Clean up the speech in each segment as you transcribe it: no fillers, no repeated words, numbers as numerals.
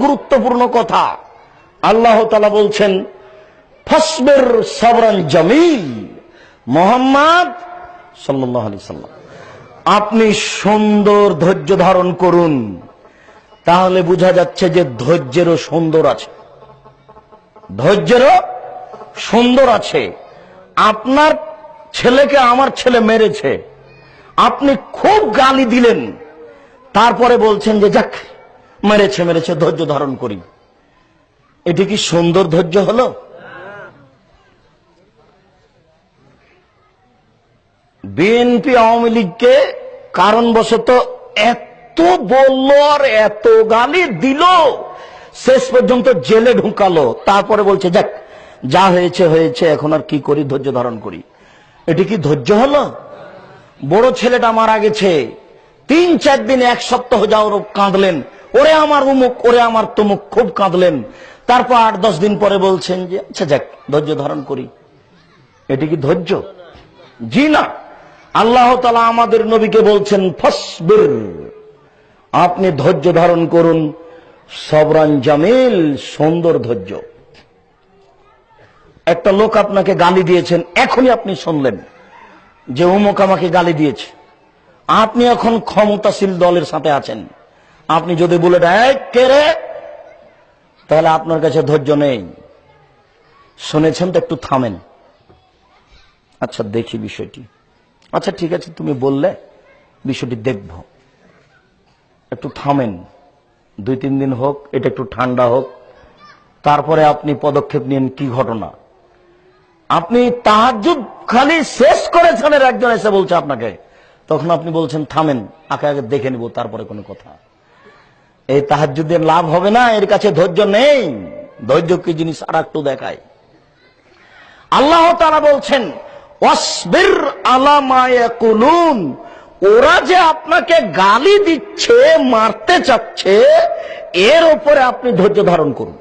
গুরুত্বপূর্ণ কথা। আল্লাহ তাআলা বলছেন ফাসবির সাবরান জামিল, মুহাম্মদ সাল্লাল্লাহু আলাইহি সাল্লাম আপনি সুন্দর ধৈর্য ধারণ করুন। তাহলে বোঝা যাচ্ছে যে ধৈর্যেরও সুন্দর আছে, ধৈর্যেরও সুন্দর আছে। আপনার ছেলেকে আমার ছেলে মেরেছে, আপনি খুব গালি দিলেন, তারপরে বলছেন যে যাক মেরেছে মেরেছে ধৈর্য ধারণ করি। এটি কি সুন্দর ধৈর্য হলো? বিএনপি আওয়ামী লীগকে কারণবশত এত বলল আর এত গালি দিল, শেষ পর্যন্ত জেলে ঢুকালো, তারপরে বলছে যাক যা হয়েছে হয়েছে, এখন আর কি করি, ধৈর্য ধারণ করি। এটি কি ধৈর্য হলো? বড় ছেলেটা মারা গেছে, 3-4 দিন 1 সপ্তাহ যাওয়ার কাঁদলেন, ওরে আমার উমুক ওরে আমার তমুক, খুব কাঁদলেন। তারপর 8-10 দিন পরে বলছেন যে আচ্ছা যাক ধৈর্য ধারণ করি। এটি কি ধৈর্য? জি না। আল্লাহ তাআলা আমাদের নবীকে বলছেন ফাসবির, আপনি ধৈর্য ধারণ করুন, সবরান জামিল, সুন্দর ধৈর্য। একটা লোক আপনাকে গালি দিয়েছেন, এখনই আপনি শুনলেন যে অমুক আমাকে গালি দিয়েছে, আপনি এখন ক্ষমতাশীল দলের সাথে আছেন, আপনি যদি বলে দেয় কে রে, তাহলে আপনার কাছে ধৈর্য নেই। শুনেছেন তো, একটু থামেন, আচ্ছা দেখি বিষয়টি, আচ্ছা ঠিক আছে তুমি বললে বিষয়টি দেখব, একটু থামেন, 2-3 দিন হোক, এটা একটু ঠান্ডা হোক, তারপরে আপনি পদক্ষেপ নিন। কি ঘটনা? আপনি তাহাজ্জুদ খালি শেষ করেছেন, এর একজন এসে বলছে আপনাকে, তখন আপনি বলছেন থামেন, আগে আগে দেখে নিব তারপরে কোনো কথা। এই তাহাজ্জুদের লাভ হবে না, এর কাছে ধৈর্য নেই। ধৈর্য কি জিনিস আর একটু দেখায়। আল্লাহ তাআলা বলছেন ওয়াসবির আলা মা ইয়াকুলুন, ওরা যে আপনাকে গালি দিচ্ছে, মারতে চাচ্ছে, এর উপরে আপনি ধৈর্য ধারণ করুন।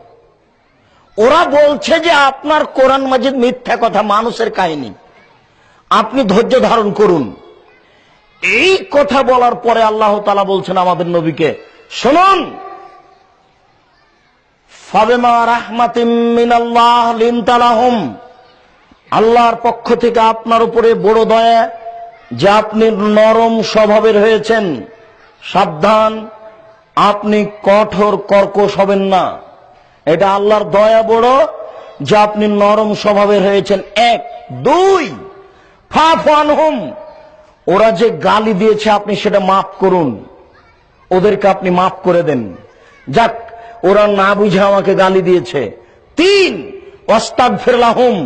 ওরা বলছে যে আপনার কোরআন মাজিদ মিথ্যা কথা, মানুষের কাহিনী, আপনি ধৈর্য ধারণ করুন। এই কথা বলার পরে আল্লাহ তাআলা বলছেন আমাদের নবীকে, শুনুন ফাবিমা রাহমাতিম মিনাল্লাহ লিনতা লাহুম, আল্লাহর পক্ষ থেকে আপনার উপরে বড় দয়া যে আপনি নরম স্বভাবের হয়েছেন। সাবধান, আপনি কঠোর কর্কশ হবেন না, এটা আল্লাহর দয়া বড় যে আপনি নরম স্বভাবের হয়েছেন। 1, 2 ফাফু আনহুম, ওরা যে গালি দিয়েছে আপনি সেটা মাফ করুন, ওদেরকে আপনি মাফ করে দেন। যাক ওরা না বুঝে আমাকে গালি দিয়েছে। 3 ওয়াস্তাগফির লাহুম,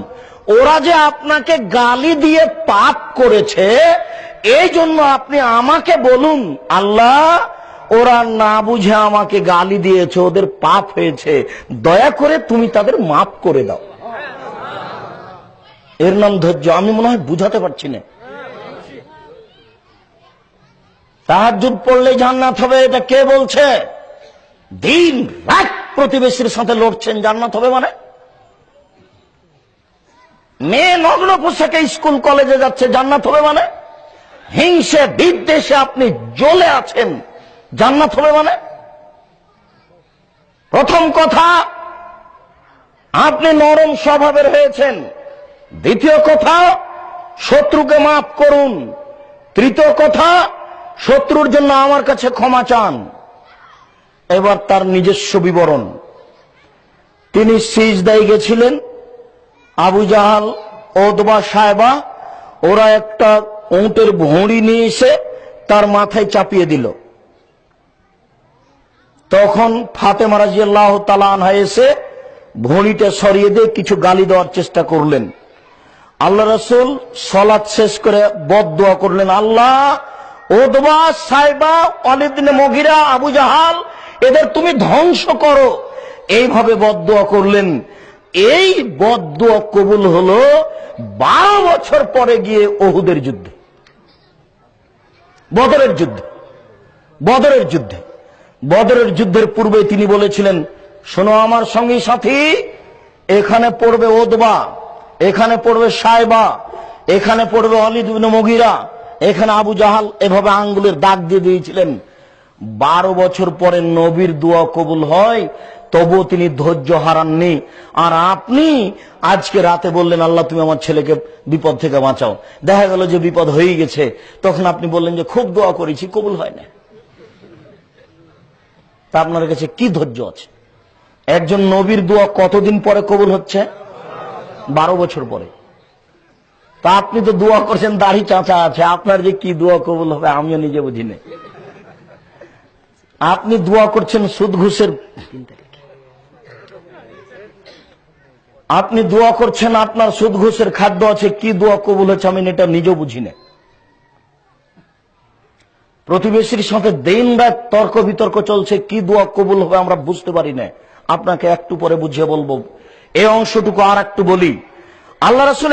ওরা যে আপনাকে গালি দিয়ে পাপ করেছে, এই জন্য আপনি আমাকে বলুন আল্লাহ ওরা না বুঝে আমাকে গালি দিয়েছে, ওদের পাপ হয়েছে, দয়া করে তুমি তাদের মাফ করে দাও। এর নাম ধৈর্য। আমি মনে হয় বুঝাতে পারছি না। তাহাজ্জুদ পড়লে জান্নাত হবে, এটা কে বলছে? দিন রাত প্রতিবেশীর সাথে লড়ছেন, জান্নাত হবে মানে? মেয়ে নগ্ন পোশাকে স্কুল কলেজে যাচ্ছে, জান্নাত হবে মানে? হিংসে বিদ্বেষে আপনি জ্বলে আছেন, জান্নাত হবে মানে? প্রথম কথা, আপনি নরম স্বভাবের হয়েছেন। দ্বিতীয় কথা, শত্রুকে মাফ করুন। তৃতীয় কথা, শত্রুর জন্য আমার কাছে ক্ষমা চান। এবার তার নিজস্ব বিবরণ। তিনি সিজদায় গেছিলেন, আবু জাহাল, ওতবা, সায়বা ওরা একটা উটের ভুঁড়ি নিয়ে এসে তার মাথায় চাপিয়ে দিল। তখন ফাতেমা রাদিয়াল্লাহু তাআলা আনহা এসে ভুঁড়িটা সরিয়ে দিয়ে কিছু গালি দেওয়ার চেষ্টা করলেন। আল্লাহ রাসূল সালাত শেষ করে বদদুয়া করলেন, আল্লাহ ওতবা, সায়বা, ওয়ালিদ ইবনে মুগীরা, আবু জাহাল এদের তুমি ধ্বংস করো। এইভাবে বদদুয়া করলেন। এই বদদুয়া কবুল হলো 12 বছর পরে গিয়ে উহুদের যুদ্ধে, বদরের যুদ্ধে। বদরের যুদ্ধের পূর্বে তিনি বলেছিলেন, শোনো আমার সঙ্গী সাথী, এখানে পড়বে ওতবা, এখানে পড়বে সায়বা, এখানে পড়বে ওয়ালিদ ইবনে মুগীরা, এখানে আবু জাহাল, এভাবে আঙ্গুলের দাগ দিয়ে দিয়েছিলেন। 12 বছর পরে নবীর দোয়া কবুল হয়, তবুও তিনি ধৈর্য হারাননি। আর আপনি আজকে রাতে বললেন আল্লাহ তুমি আমার ছেলেকে বিপদ থেকে বাঁচাও, দেখা গেল যে বিপদ হয়ে গেছে, তখন আপনি বললেন যে খুব দোয়া করেছি কবুল হয় না। তা আপনার কাছে কি ধৈর্য আছে? একজন নবীর দোয়া কতদিন পরে কবুল হচ্ছে? 12 বছর পরে। তা আপনি তো দোয়া করছেন দাড়ি চাঁচা আছে, আপনার যে কি দোয়া কবুল হবে আমিও নিজে বুঝি না। আপনি দোয়া করছেন সুদ ঘুষের, আপনি দোয়া করছেন আপনার সুদ ঘুষের খাদ্য আছে, কি দোয়া কবুল হচ্ছে আমি এটা নিজেও বুঝি না। প্রতিবেশীর সাথে দিন রাত তর্ক বিতর্ক চলছে, কি দোয়া কবুল হবে আমরা বুঝতে পারি না। আপনাকে একটু পরে বুঝিয়ে বলবো, এই অংশটুকু আর একটু বলি। আল্লাহ রাসূল